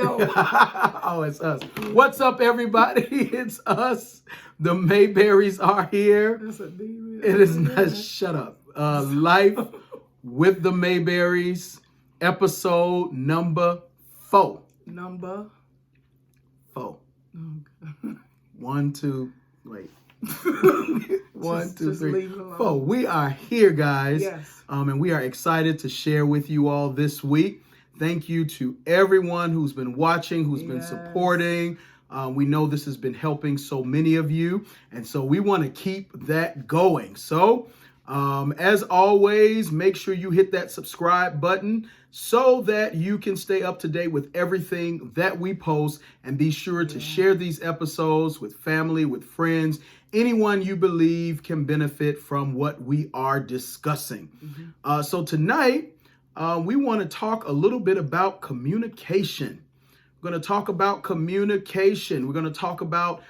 go. Oh, it's us. What's up, everybody? It's us. The Mayberrys are here. That's a demon. It is not. Shut up. Life with the Mayberrys, episode number 4. Number 4. Okay. 1, 2. Wait. 1, 2, just 3, leave it alone. 4. We are here, guys. Yes. And we are excited to share with you all this week. Thank you to everyone who's been watching, who's been supporting. We know this has been helping so many of you, and so we want to keep that going. So, as always, make sure you hit that subscribe button so that you can stay up to date with everything that we post, and be sure to share these episodes with family, with friends, anyone you believe can benefit from what we are discussing. So tonight, we want to talk a little bit about communication. We're going to talk about communication. We're going to talk about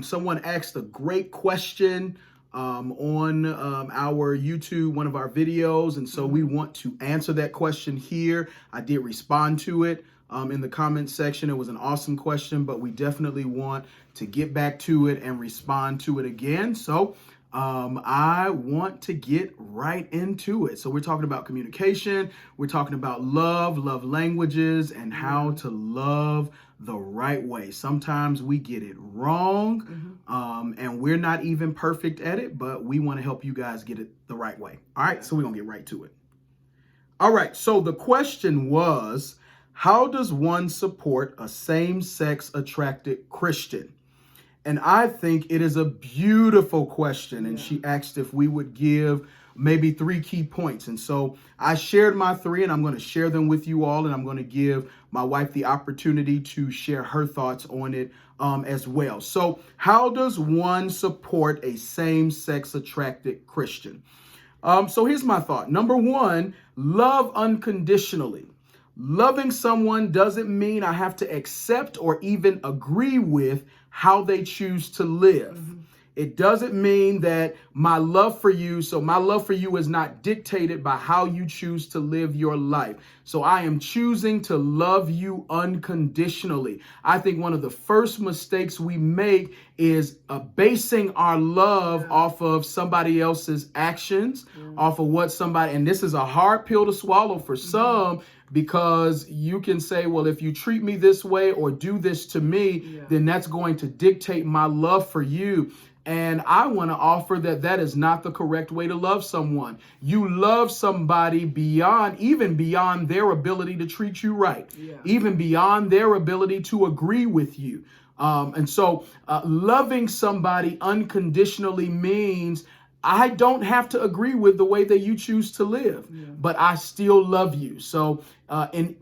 someone asked a great question on our YouTube, one of our videos. And so we want to answer that question here. I did respond to it in the comment section. It was an awesome question, but we definitely want to get back to it and respond to it again. So I want to get right into it. So we're talking about communication. We're talking about love languages, and how to love the right way. Sometimes we get it wrong, and we're not even perfect at it, but we want to help you guys get it the right way. All right, so we're going to get right to it. All right, so the question was, how does one support a same-sex attracted Christian? And I think it is a beautiful question. And she asked if we would give maybe 3 key points. And so I shared my 3, and I'm going to share them with you all. And I'm going to give my wife the opportunity to share her thoughts on it as well. So how does one support a same-sex attracted Christian? So here's my thought. Number 1, love unconditionally. Loving someone doesn't mean I have to accept or even agree with how they choose to live. It doesn't mean that my love for you is not dictated by how you choose to live your life. So I am choosing to love you unconditionally. I think one of the first mistakes we make is basing our love off of somebody else's actions, off of what somebody, and this is a hard pill to swallow for some, because you can say, well, if you treat me this way or do this to me, then that's going to dictate my love for you. And I want to offer that that is not the correct way to love someone. You love somebody even beyond their ability to treat you right, even beyond their ability to agree with you. And so loving somebody unconditionally means I don't have to agree with the way that you choose to live, but I still love you. So in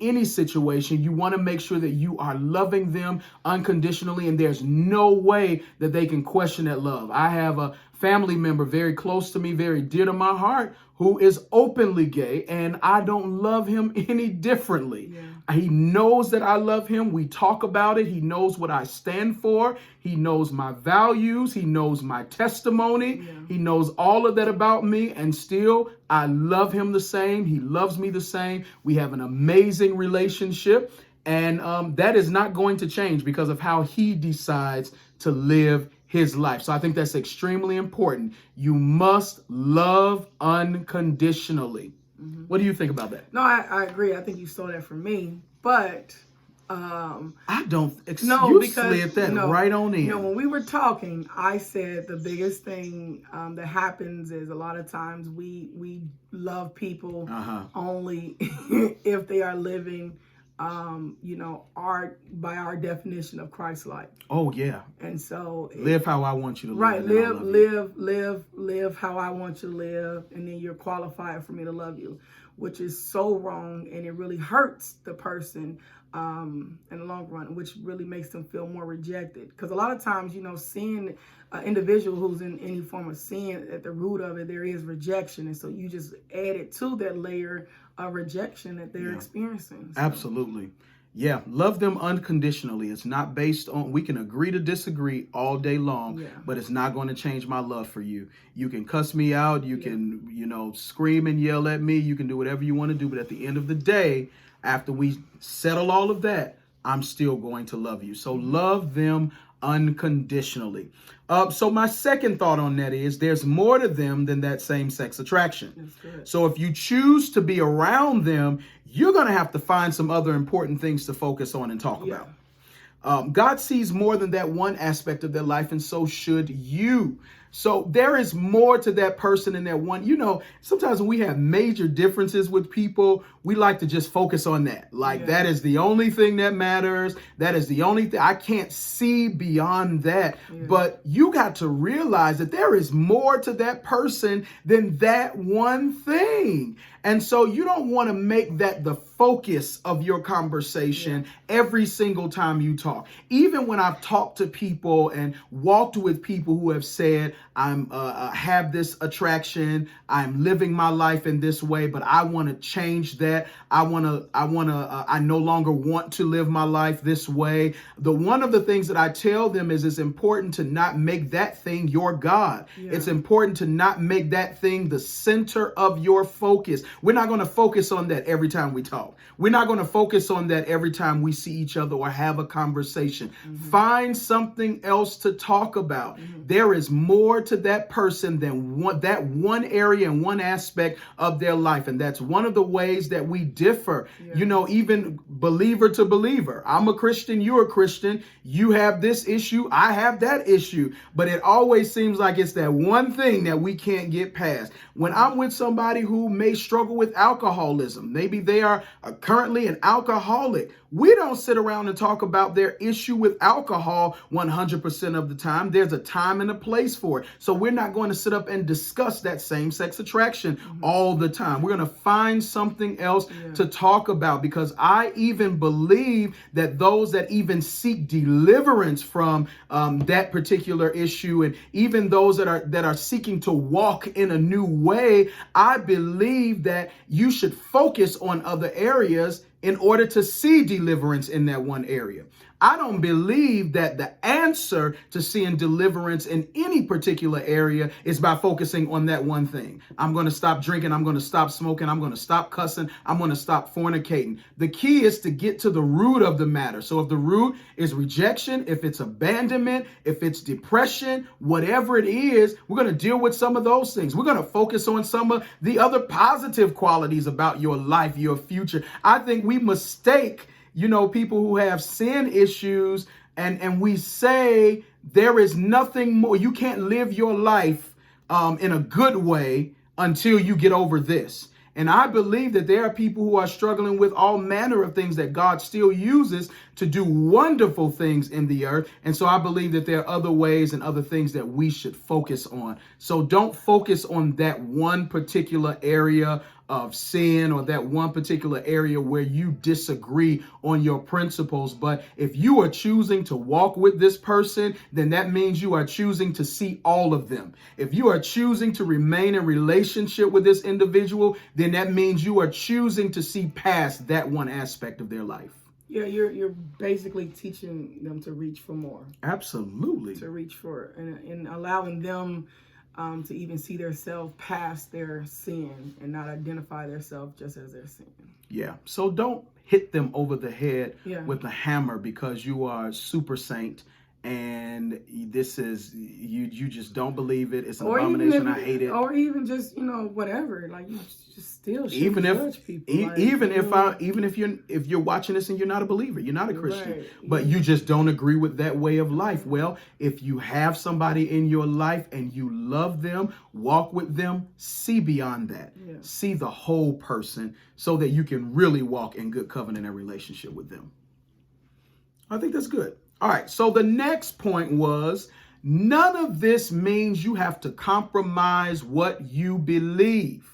any situation, you want to make sure that you are loving them unconditionally, and there's no way that they can question that love. I have a family member very close to me, very dear to my heart, who is openly gay, and I don't love him any differently. He knows that I love him. We talk about it. He knows what I stand for. He knows my values. He knows my testimony. He knows all of that about me, and still I love him the same. He loves me the same. We have an amazing relationship, and that is not going to change because of how he decides to live his life. So I think that's extremely important. You must love unconditionally. What do you think about that? No, I agree. I think you stole that from me, but I don't. No, you because slid that right on in. When we were talking, I said the biggest thing that happens is a lot of times we love people only if they are living by our definition of Christ-like. Oh yeah. And so live how I want you to live. Right. Live how I want you to live, and then you're qualified for me to love you, which is so wrong, and it really hurts the person in the long run, which really makes them feel more rejected. Because a lot of times, seeing an individual who's in any form of sin, at the root of it, there is rejection. And so you just add it to that layer of rejection that they're experiencing. So. Absolutely. Yeah, love them unconditionally. It's not based on, we can agree to disagree all day long, but it's not going to change my love for you. You can cuss me out. You can, scream and yell at me. You can do whatever you want to do. But at the end of the day, after we settle all of that, I'm still going to love you. So love them unconditionally. So my second thought on that is there's more to them than that same-sex attraction. That's good. So if you choose to be around them, you're going to have to find some other important things to focus on and talk about. God sees more than that one aspect of their life, and so should you. So there is more to that person than that one. You know, sometimes when we have major differences with people, we like to just focus on that. Like that is the only thing that matters. That is the only thing. I can't see beyond that. But you got to realize that there is more to that person than that one thing. And so you don't want to make that the focus of your conversation every single time you talk. Even when I've talked to people and walked with people who have said, I'm have this attraction, I'm living my life in this way, but I want to change that. I no longer want to live my life this way. One of the things that I tell them is it's important to not make that thing your God. It's important to not make that thing the center of your focus. We're not going to focus on that every time we talk. We're not going to focus on that every time we see each other or have a conversation. Find something else to talk about. There is more to that person than that one area and one aspect of their life. And that's one of the ways that we differ, you know, even believer to believer. I'm a Christian, you're a Christian. You have this issue, I have that issue. But it always seems like it's that one thing that we can't get past. When I'm with somebody who may struggle with alcoholism, maybe they are currently an alcoholic, we don't sit around and talk about their issue with alcohol 100% of the time. There's a time and a place for it. So we're not going to sit up and discuss that same-sex attraction all the time. We're going to find something else to talk about, because I even believe that those that even seek deliverance from that particular issue, and even those that are seeking to walk in a new way, I believe that you should focus on other areas in order to see deliverance in that one area. I don't believe that the answer to seeing deliverance in any particular area is by focusing on that one thing. I'm going to stop drinking. I'm going to stop smoking. I'm going to stop cussing. I'm going to stop fornicating. The key is to get to the root of the matter. So if the root is rejection, if it's abandonment, if it's depression, whatever it is, we're going to deal with some of those things. We're going to focus on some of the other positive qualities about your life, your future. I think we mistake, you know, people who have sin issues, and we say there is nothing more. You can't live your life in a good way until you get over this. And I believe that there are people who are struggling with all manner of things that God still uses to do wonderful things in the earth. And so I believe that there are other ways and other things that we should focus on. So don't focus on that one particular area of sin or that one particular area where you disagree on your principles. But if you are choosing to walk with this person, then that means you are choosing to see all of them. If you are choosing to remain in relationship with this individual, then that means you are choosing to see past that one aspect of their life. Yeah, you're basically teaching them to reach for more. Absolutely. To reach for, and allowing them to even see themselves past their sin and not identify themselves just as their sin. Yeah. So don't hit them over the head with a hammer because you are a super saint and this is, you just don't believe it. It's an abomination. I hate it. Or even just, you know, whatever. Like, you just still shouldn't judge people. If you're watching this and you're not a believer, you're not a Christian, but you just don't agree with that way of life. Well, if you have somebody in your life and you love them, walk with them, see beyond that. See the whole person so that you can really walk in good covenant and relationship with them. I think that's good. All right, so the next point was, none of this means you have to compromise what you believe.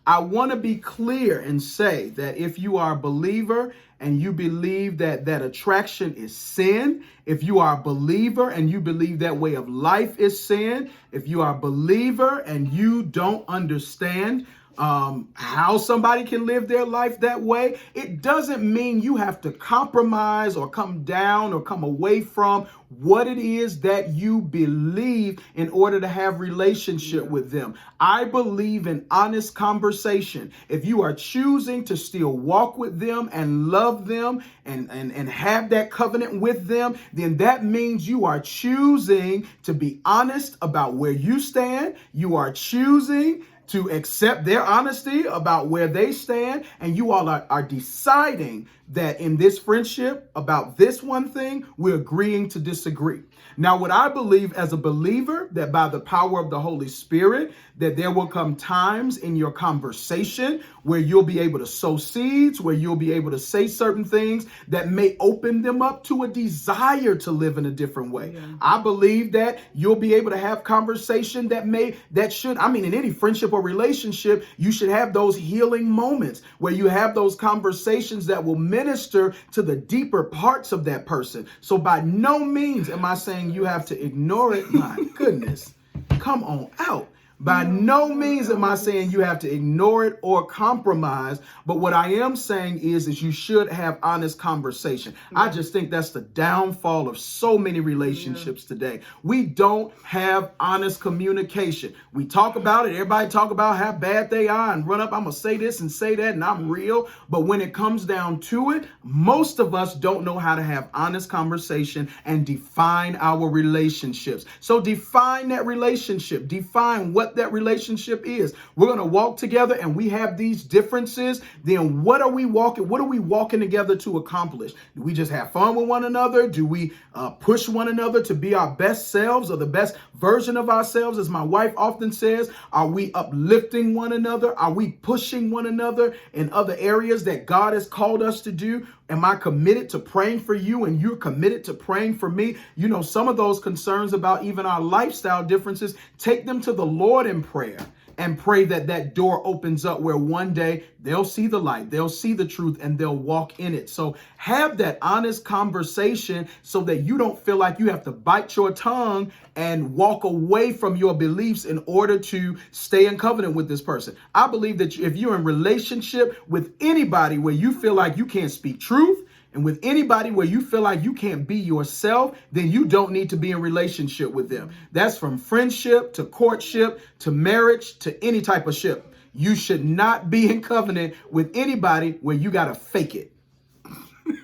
I want to be clear and say that if you are a believer and you believe that that attraction is sin, if you are a believer and you believe that way of life is sin, if you are a believer and you don't understand how somebody can live their life that way. It doesn't mean you have to compromise or come down or come away from what it is that you believe in order to have relationship with them. I believe in honest conversation. If you are choosing to still walk with them and love them and have that covenant with them, then that means you are choosing to be honest about where you stand. You are choosing to accept their honesty about where they stand, and you all are deciding that in this friendship about this one thing, we're agreeing to disagree. Now, what I believe as a believer, that by the power of the Holy Spirit, that there will come times in your conversation where you'll be able to sow seeds, where you'll be able to say certain things that may open them up to a desire to live in a different way. Yeah. I believe that you'll be able to have conversation in any friendship or relationship, you should have those healing moments where you have those conversations that will minister to the deeper parts of that person. So by no means am I saying you have to ignore it. My goodness, come on out. By no means am I saying you have to ignore it or compromise. But what I am saying is you should have honest conversation. I just think that's the downfall of so many relationships today. We don't have honest communication. We talk about it. Everybody talk about how bad they are and run up. I'm going to say this and say that and I'm real. But when it comes down to it, most of us don't know how to have honest conversation and define our relationships. So define that relationship. Define what that relationship is. We're going to walk together and we have these differences. Then what are we walking together to accomplish? Do we just have fun with one another? Do we push one another to be our best selves or the best version of ourselves? As my wife often says, are we uplifting one another? Are we pushing one another in other areas that God has called us to do? Am I committed to praying for you and you're committed to praying for me? You know, some of those concerns about even our lifestyle differences, take them to the Lord in prayer and pray that that door opens up where one day they'll see the light, they'll see the truth, and they'll walk in it. So have that honest conversation so that you don't feel like you have to bite your tongue and walk away from your beliefs in order to stay in covenant with this person. I believe that if you're in relationship with anybody where you feel like you can't speak truth, and with anybody where you feel like you can't be yourself, then you don't need to be in relationship with them. That's from friendship to courtship to marriage to any type of ship. You should not be in covenant with anybody where you got to fake it.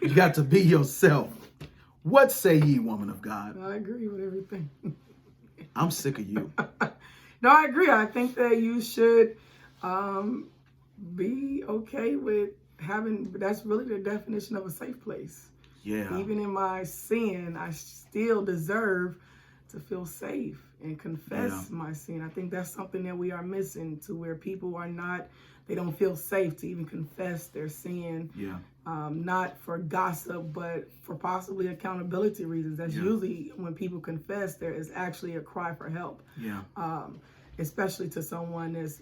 You got to be yourself. What say ye, woman of God? I agree with everything. I'm sick of you. No, I agree. I think that you should be okay with that's really the definition of a safe place. Yeah. Even in my sin, I still deserve to feel safe and confess my sin. I think that's something that we are missing, to where people they don't feel safe to even confess their sin. Yeah. Not for gossip, but for possibly accountability reasons. That's usually when people confess, there is actually a cry for help. Yeah. Especially to someone that's,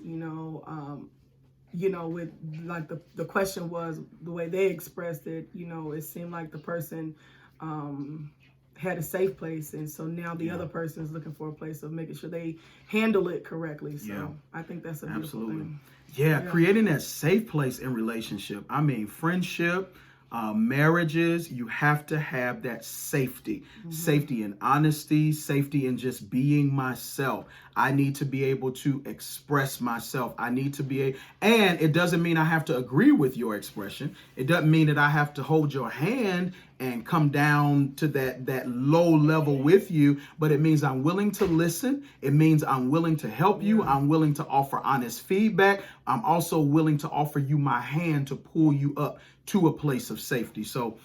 with like the question was the way they expressed it, it seemed like the person had a safe place. And so now the other person is looking for a place of making sure they handle it correctly. So I think that's a beautiful thing. Yeah, creating that safe place in relationship. I mean, friendship, marriages, you have to have that safety. Safety in honesty, safety in just being myself. I need to be able to express myself. And it doesn't mean I have to agree with your expression. It doesn't mean that I have to hold your hand and come down to that low level with you, but it means I'm willing to listen. It means I'm willing to help you. I'm willing to offer honest feedback. I'm also willing to offer you my hand to pull you up to a place of safety. So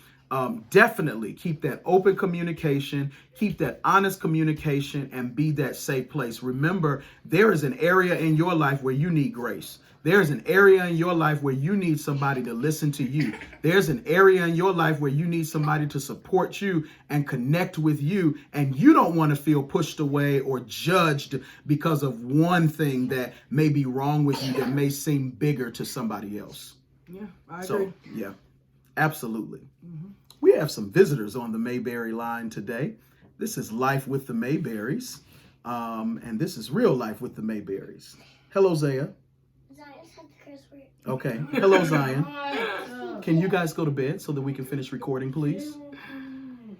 definitely keep that open communication, keep that honest communication, and be that safe place. Remember, there is an area in your life where you need grace. There's an area in your life where you need somebody to listen to you. There's an area in your life where you need somebody to support you and connect with you. And you don't want to feel pushed away or judged because of one thing that may be wrong with you that may seem bigger to somebody else. Yeah, I agree. So, yeah, absolutely. We have some visitors on the Mayberry line today. This is Life with the Mayberrys. And this is Real Life with the Mayberrys. Hello, Zaya. Okay. Hello, Zion. Can you guys go to bed so that we can finish recording, please?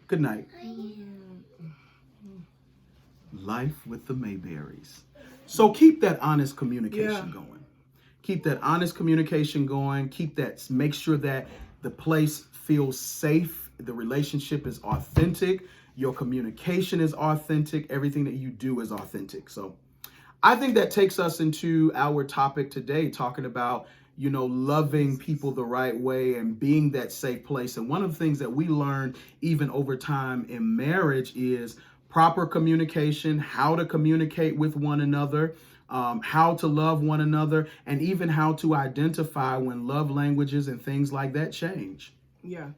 Good night. Life with the Mayberrys. So keep that honest communication going. Keep that honest communication going. Make sure that the place feels safe. The relationship is authentic. Your communication is authentic. Everything that you do is authentic. So I think that takes us into our topic today, talking about, loving people the right way and being that safe place. And one of the things that we learn even over time in marriage is proper communication, how to communicate with one another, how to love one another, and even how to identify when love languages and things like that change. Yeah.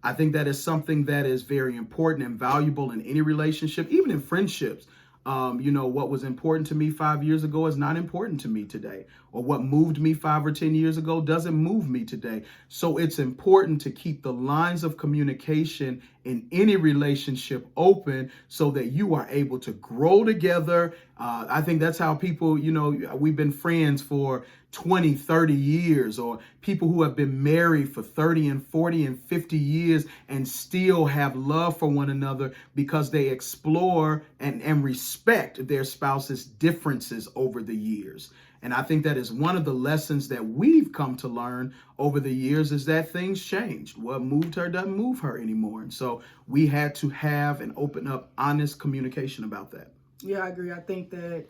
I think that is something that is very important and valuable in any relationship, even in friendships. What was important to me 5 years ago is not important to me today, or what moved me 5 or 10 years ago doesn't move me today. So it's important to keep the lines of communication in any relationship open so that you are able to grow together. I think that's how people, we've been friends for 20, 30 years, or people who have been married for 30 and 40 and 50 years and still have love for one another because they explore and respect their spouse's differences over the years. And I think that is one of the lessons that we've come to learn over the years, is that things changed. What moved her doesn't move her anymore. And so we had to have and open up honest communication about that. Yeah, I agree. I think that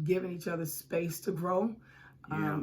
giving each other space to grow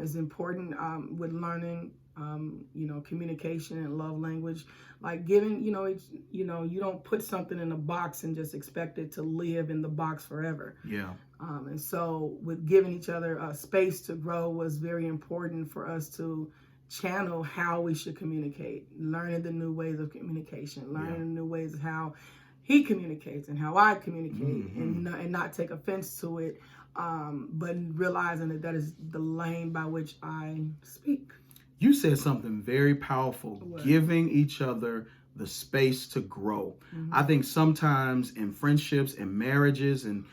is important with learning, communication and love language. Like giving, you don't put something in a box and just expect it to live in the box forever. Yeah. And so with giving each other space to grow was very important for us to channel how we should communicate, learning the new ways of communication, learning the new ways of how he communicates and how I communicate, and not take offense to it, but realizing that is the lane by which I speak. You said something very powerful, giving each other the space to grow. I think sometimes in friendships and marriages and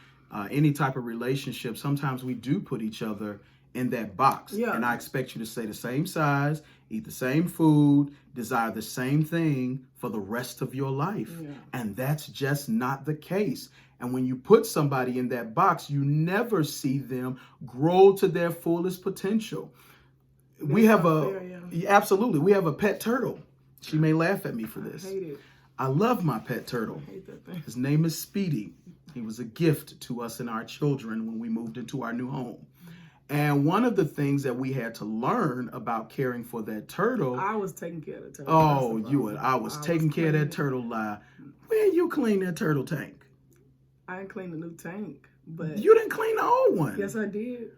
any type of relationship, sometimes we do put each other in that box. Yeah. And I expect you to stay the same size, eat the same food, desire the same thing for the rest of your life. Yeah. And that's just not the case. And when you put somebody in that box, you never see them grow to their fullest potential. We have absolutely. We have a pet turtle. She may laugh at me for this. I hate it. I love my pet turtle. I hate that thing. His name is Speedy. He was a gift to us and our children when we moved into our new home. And one of the things that we had to learn about caring for that turtle. I was taking care of the turtle. Oh, you and I was taking care of that turtle. When you clean that turtle tank? I didn't clean the new tank, but you didn't clean the old one. Yes, I did.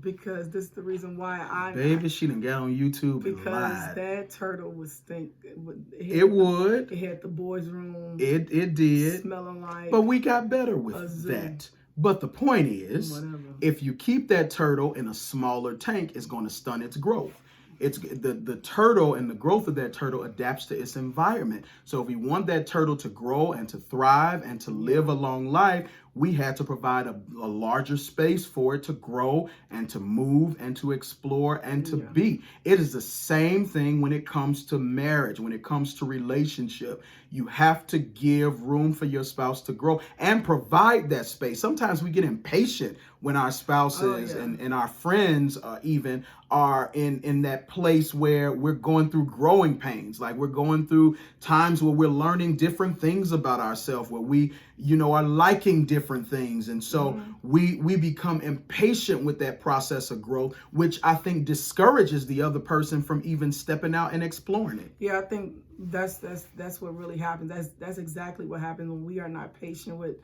Because this is the reason why Baby, she done got on YouTube and lied. Because that turtle was stink. It had the boys' room. It did. Smelling like. But we got better with that. But the point is, if you keep that turtle in a smaller tank, it's going to stunt its growth. It's the turtle, and the growth of that turtle adapts to its environment. So if we want that turtle to grow and to thrive and to live a long life, we had to provide a larger space for it to grow and to move and to explore and to be. It is the same thing when it comes to marriage, when it comes to relationship. You have to give room for your spouse to grow and provide that space. Sometimes we get impatient when our spouses and our friends even are in that place where we're going through growing pains. Like we're going through times where we're learning different things about ourselves, where we, are liking different things. And so we become impatient with that process of growth, which I think discourages the other person from even stepping out and exploring it. Yeah, I think that's what really happens. That's exactly what happens when we are not patient with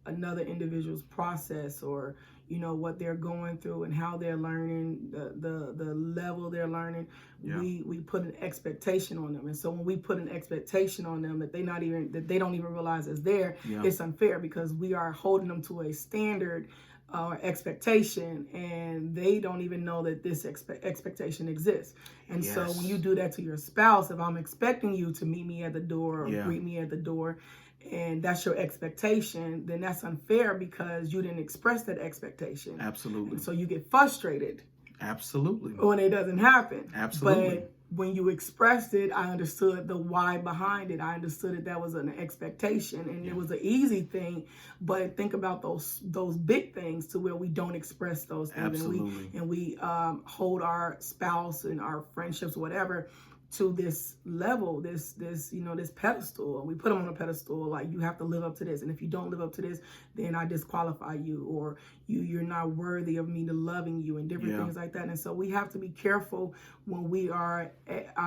another individual's process, or what they're going through and how they're learning, the level they're learning. We put an expectation on them, and so when we put an expectation on them that they don't even realize is there, it's unfair, because we are holding them to a standard expectation, and they don't even know that this expectation exists. And so when you do that to your spouse, if I'm expecting you to meet me at the door or greet me at the door, and that's your expectation, then that's unfair because you didn't express that expectation. Absolutely. And so you get frustrated. Absolutely. When it doesn't happen. Absolutely. But when you expressed it, I understood the why behind it. I understood that was an expectation, and it was an easy thing. But think about those big things to where we don't express those things. Absolutely. And we hold our spouse and our friendships, whatever, to this level, this pedestal. We put them on a pedestal, like, you have to live up to this, and if you don't live up to this, then I disqualify you, or you're not worthy of me to loving you, and different things like that. And so we have to be careful when we are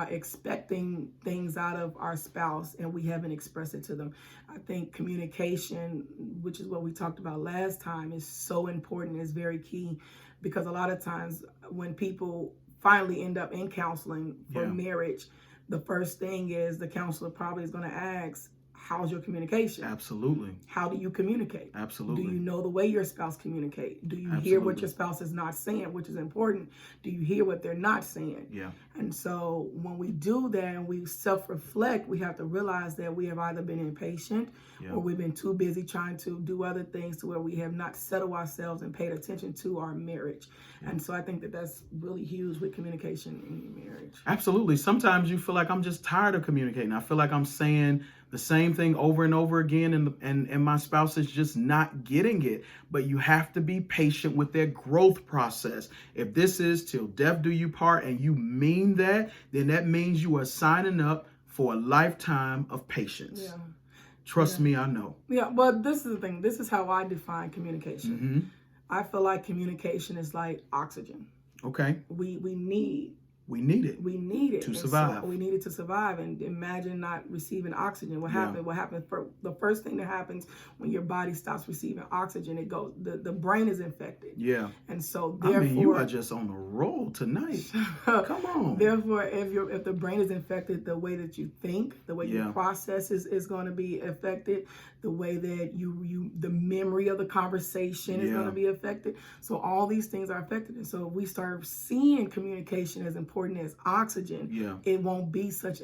expecting things out of our spouse and we haven't expressed it to them. I think communication, which is what we talked about last time, is so important. It's very key, because a lot of times when people finally end up in counseling for marriage, the first thing is the counselor probably is going to ask, how's your communication? Absolutely. How do you communicate? Absolutely. Do you know the way your spouse communicate? Do you hear what your spouse is not saying, which is important? Do you hear what they're not saying? Yeah. And so when we do that and we self-reflect, we have to realize that we have either been impatient or we've been too busy trying to do other things to where we have not settled ourselves and paid attention to our marriage. And so I think that that's really huge with communication in your marriage. Absolutely. Sometimes you feel like, I'm just tired of communicating. I feel like I'm saying the same thing over and over again, and my spouse is just not getting it. But you have to be patient with their growth process. If this is till death do you part and you mean that, then that means you are signing up for a lifetime of patience. Yeah. Trust me, I know. Yeah, but this is the thing. This is how I define communication. I feel like communication is like oxygen. Okay. We need We need it. We need it to survive. So we need it to survive. And imagine not receiving oxygen. What happened? What happened? The first thing that happens when your body stops receiving oxygen, it goes. The brain is infected. Yeah. And so therefore, I mean, you are just on a roll tonight. Come on. Therefore, if the brain is infected, the way that you think, the way you process is going to be affected. The way that the memory of the conversation is going to be affected. So all these things are affected. And so if we start seeing communication as important as oxygen, it won't be such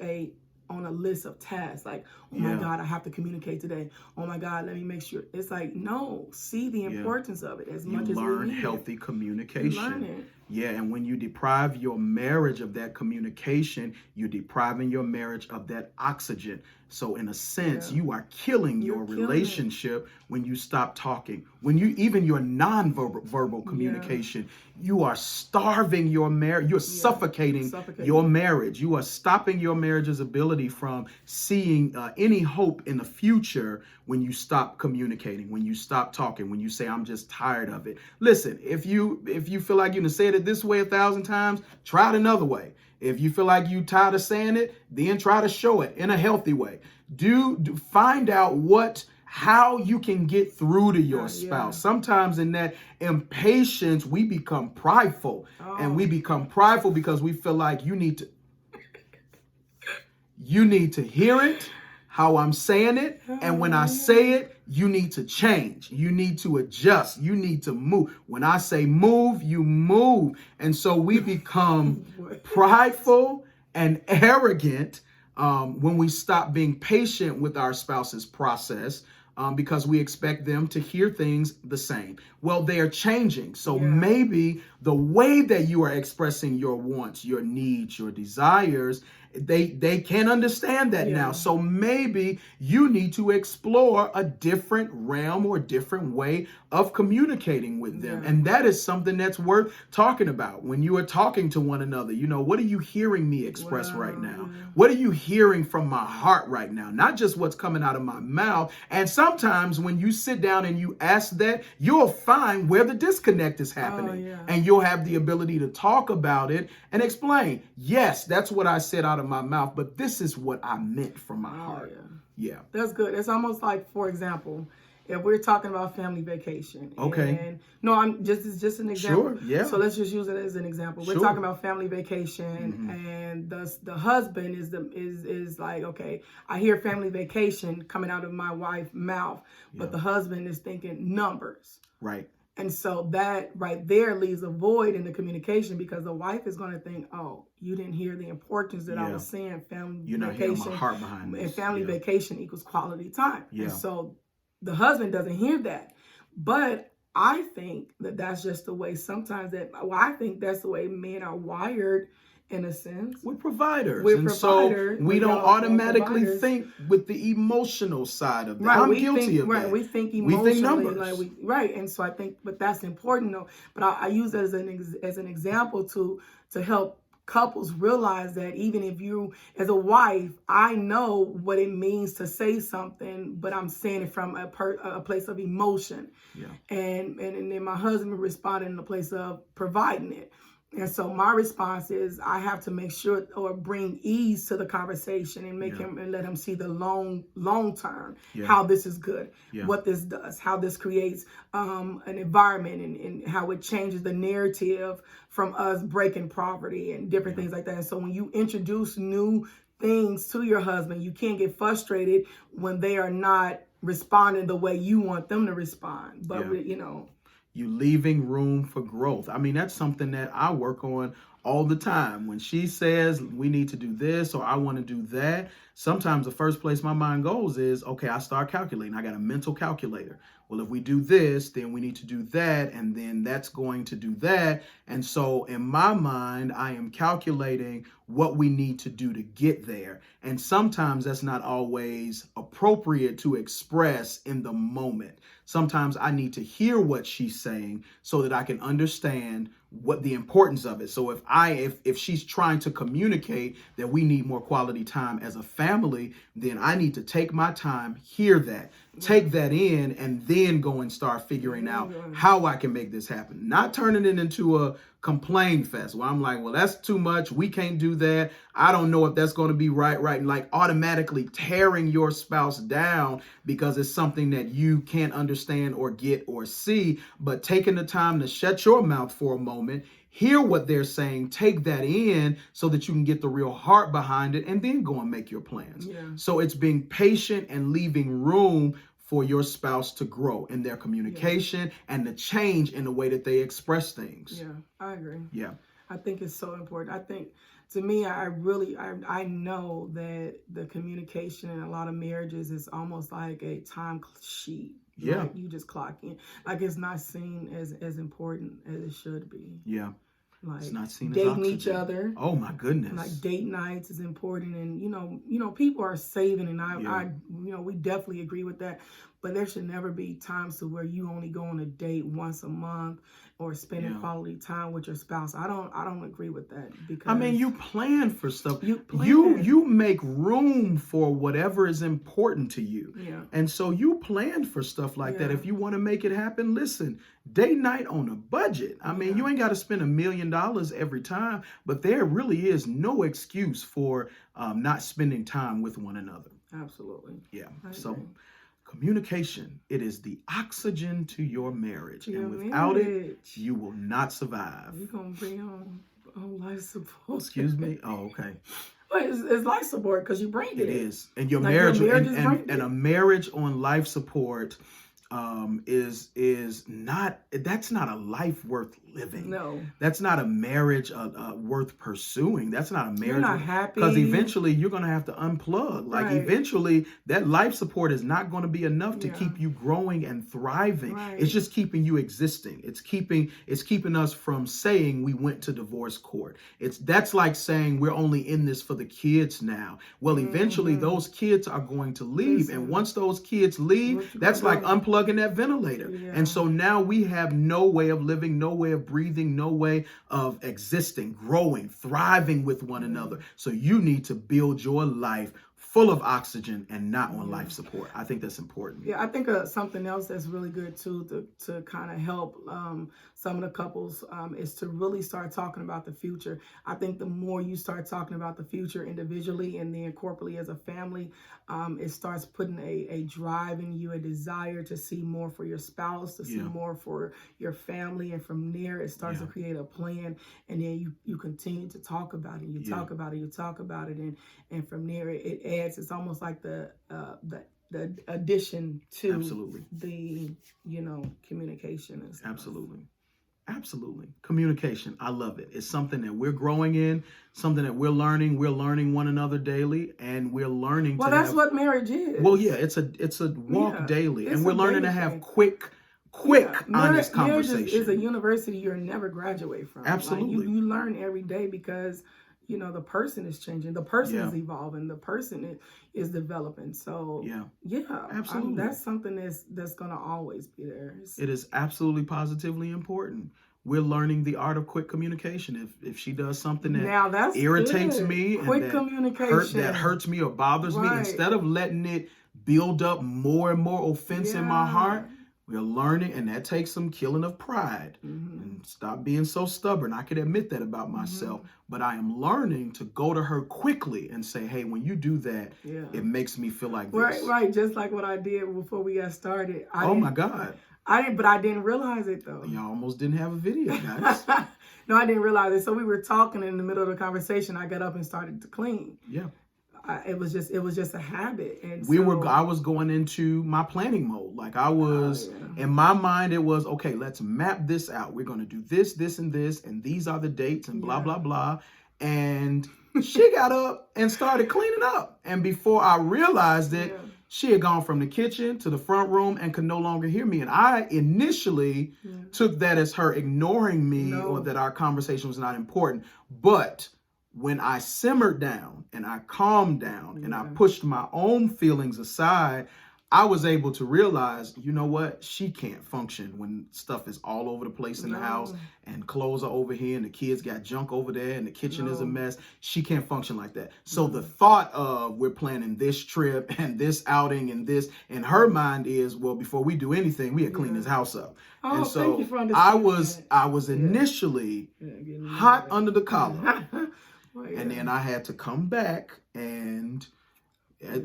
on a list of tasks like, oh my God, I have to communicate today. Oh my God, let me make sure. It's like, no, see the importance of it as much as we learn need healthy communication. You learn it. Yeah, and when you deprive your marriage of that communication, you're depriving your marriage of that oxygen. So in a sense, you are killing your relationship when you stop talking. When you, even your non-verbal communication, you are starving your marriage. You're suffocating your marriage. You are stopping your marriage's ability from seeing any hope in the future when you stop communicating, when you stop talking, when you say, I'm just tired of it. Listen, if you feel like you can say it this way 1,000 times, try it another way. If you feel like you tired of saying it, then try to show it in a healthy way. Do find out how you can get through to your spouse. Sometimes in that impatience, we become prideful. And we become prideful because we feel like you need to hear it, how I'm saying it. And when I say it, you need to change. You need to adjust. You need to move. When I say move, you move. And so we become prideful and arrogant when we stop being patient with our spouse's process because we expect them to hear things the same. Well, they are changing. So maybe the way that you are expressing your wants, your needs, your desires, they can't understand that now. So maybe you need to explore a different realm or different way of communicating with them. And that is something that's worth talking about. When you are talking to one another, what are you hearing me express right now? What are you hearing from my heart right now? Not just what's coming out of my mouth. And sometimes when you sit down and you ask that, you'll find where the disconnect is happening. And you'll have the ability to talk about it and explain, yes, that's what I said out of my mouth, but this is what I meant from my heart. Yeah. That's good. It's almost like, for example, if we're talking about family vacation. Okay. And no, it's just an example. Sure, yeah. So let's just use it as an example. We're talking about family vacation, and the husband is like, okay, I hear family vacation coming out of my wife's mouth, but the husband is thinking numbers. Right. And so that right there leaves a void in the communication, because the wife is going to think, oh, you didn't hear the importance that I was saying. Family You're not vacation, hearing my heart behind this. and family vacation equals quality time. Yeah. And so the husband doesn't hear that. But I think that that's just the way sometimes I think that's the way men are wired, in a sense. We're providers. We're and providers. So we don't automatically think with the emotional side of that. Right, I'm guilty of that. Right, we think emotionally. We think numbers. Right, and so I think, but that's important though. But I use it as an example to help couples realize that even if you, as a wife, I know what it means to say something, but I'm saying it from a place of emotion. Yeah. And then my husband responded in a place of providing it. And so my response is I have to make sure or bring ease to the conversation and make him and let him see the long term, how this is good, what this does, how this creates an environment and how it changes the narrative from us breaking poverty and different things like that. And so when you introduce new things to your husband, you can't get frustrated when they are not responding the way you want them to respond. But you leaving room for growth. I mean, that's something that I work on all the time. When she says we need to do this or I want to do that, sometimes the first place my mind goes is, okay, I start calculating. I got a mental calculator. Well, if we do this, then we need to do that, and then that's going to do that. And so in my mind, I am calculating what we need to do to get there. And sometimes that's not always appropriate to express in the moment. Sometimes I need to hear what she's saying so that I can understand what the importance of it. So if she's trying to communicate that we need more quality time as a family, then I need to take my time, hear that, take that in, and then go and start figuring out how I can make this happen. Not turning it into a complain fest where I'm like, well, that's too much. We can't do that. I don't know if that's going to be right. And like automatically tearing your spouse down because it's something that you can't understand or get or see, but taking the time to shut your mouth for a moment, hear what they're saying, take that in so that you can get the real heart behind it, and then go and make your plans. So it's being patient and leaving room for your spouse to grow in their communication and to change in the way that they express things. Yeah, I agree. Yeah. I think it's so important. I think, to me, I know that the communication in a lot of marriages is almost like a time sheet. Yeah. Like you just clock in. Like it's not seen as important as it should be. Yeah. Like it's not seen dating as each other. Oh my goodness! Like date nights is important, and people are saving, and I we definitely agree with that. But there should never be times to where you only go on a date once a month or spending quality time with your spouse. I don't agree with that, because I mean, you plan for stuff. You you make room for whatever is important to you. Yeah. And so you plan for stuff like that. If you want to make it happen, listen, date night on a budget. I mean, you ain't got to spend $1 million every time, but there really is no excuse for not spending time with one another. Absolutely. Yeah. So communication, it is the oxygen to your marriage. And without it, you will not survive. You're going to bring on life support. Excuse me? Oh, okay. Well, it's life support because you bring it. It is. And your marriage, and a marriage on life support is not, that's not a life worth living. No. That's not a marriage worth pursuing. That's not a marriage. You're not happy. Because eventually you're going to have to unplug. Like eventually that life support is not going to be enough to keep you growing and thriving. It's just keeping you existing. It's keeping us from saying we went to divorce court. That's like saying we're only in this for the kids now. Well, eventually those kids are going to leave. And once those kids leave, that's like unplugging that ventilator. And so now we have no way of living, no way of breathing, no way of existing, growing, thriving with one another. So you need to build your life full of oxygen and not on life support. I think that's important. Yeah, I think something else that's really good too to kind of help some of the couples is to really start talking about the future. I think the more you start talking about the future individually and then corporately as a family, it starts putting a drive in you, a desire to see more for your spouse, to see more for your family. And from there, it starts to create a plan. And then you continue to talk about it. You talk about it. You talk about it. And from there, it adds. It's almost like the the addition to Absolutely. the, communication and stuff. Absolutely. Communication. I love it. It's something that we're growing in, something that we're learning. We're learning one another daily, and we're learning Well, that's what marriage is. Well, yeah, it's a walk daily, and we're learning to have quick, honest conversations. Marriage is a university you'll never graduate from. Absolutely. Like you learn every day because, the person is changing. The person is evolving. The person is developing. So, absolutely. That's something that's going to always be there. It is absolutely positively important. We're learning the art of quick communication. If she does something that irritates me, quick communication that hurts me or bothers me, instead of letting it build up more and more offense in my heart, we're learning, and that takes some killing of pride. And stop being so stubborn. I can admit that about myself, but I am learning to go to her quickly and say, hey, when you do that, it makes me feel like this. Right. Just like what I did before we got started. My God. But I didn't realize it though. Y'all almost didn't have a video, guys. No, I didn't realize it. So we were talking in the middle of the conversation. I got up and started to clean. Yeah. It was just a habit. And I was going into my planning mode. Like I was in my mind, it was, okay, let's map this out. We're going to do this, this, and this, and these are the dates and blah, blah, blah. And she got up and started cleaning up. And before I realized it, she had gone from the kitchen to the front room and could no longer hear me. And I initially took that as her ignoring me or that our conversation was not important. But when I simmered down and I calmed down and I pushed my own feelings aside, I was able to realize, you know what? She can't function when stuff is all over the place in the house and clothes are over here and the kids got junk over there and the kitchen is a mess. She can't function like that. So the thought of we're planning this trip and this outing and this in her mind is, well, before we do anything, we had cleaned this house up. And so I was initially hot under the collar. And then I had to come back, and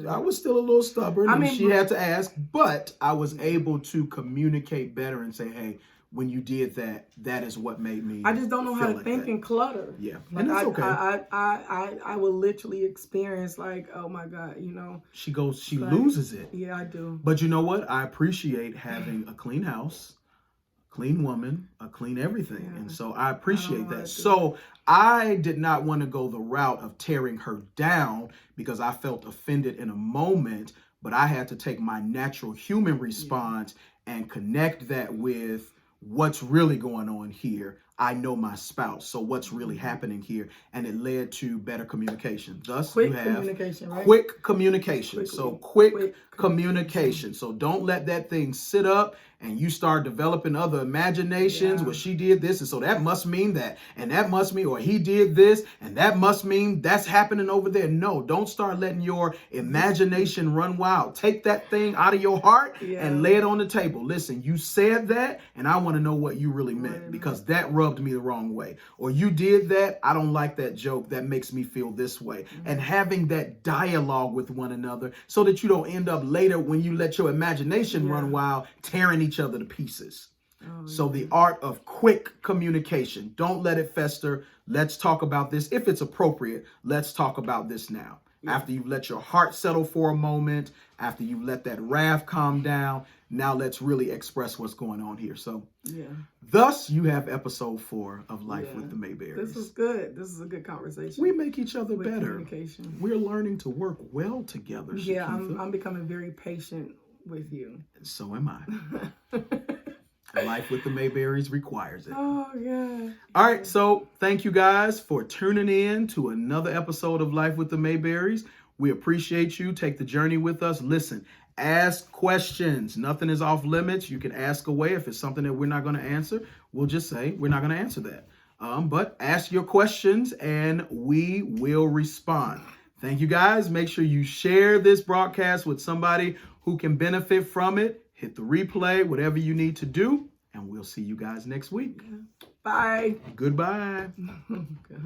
I was still a little stubborn, and she had to ask, but I was able to communicate better and say, hey, when you did that, that is what made me. I just don't know how to think in clutter. Yeah, like and that's okay. I will literally experience like, oh my God, She loses it. Yeah, I do. But you know what? I appreciate having a clean house, clean woman, a clean everything. And so I appreciate that. So I did not want to go the route of tearing her down because I felt offended in a moment, but I had to take my natural human response and connect that with what's really going on here. I know my spouse, so what's really happening here? And it led to better communication. Thus, quick you have communication, right? Quick communication. So quick communication. So don't let that thing sit up and you start developing other imaginations. Well, she did this, and so that must mean that, and that must mean, or he did this, and that must mean that's happening over there. No, don't start letting your imagination run wild. Take that thing out of your heart and lay it on the table. Listen, you said that, and I want to know what you really meant because that rubbed me the wrong way. Or you did that, I don't like that joke. That makes me feel this way. And having that dialogue with one another so that you don't end up later when you let your imagination run wild, tearing each other to pieces. So the art of quick communication. Don't let it fester. Let's talk about this. If it's appropriate, let's talk about this now. After you've let your heart settle for a moment, after you've let that wrath calm down, now let's really express what's going on here. So thus you have episode 4 of Life with the Mayberrys. This is good. This is a good conversation. We make each other better. We're learning to work well together. Yeah, I'm becoming very patient with you. And so am I. Life with the Mayberrys requires it. Oh, yeah. All right. So thank you guys for tuning in to another episode of Life with the Mayberrys. We appreciate you. Take the journey with us. Listen, ask questions. Nothing is off limits. You can ask away. If it's something that we're not going to answer, we'll just say we're not going to answer that. But ask your questions and we will respond. Thank you guys. Make sure you share this broadcast with somebody who can benefit from it. Hit the replay, whatever you need to do, and we'll see you guys next week. Bye. Goodbye.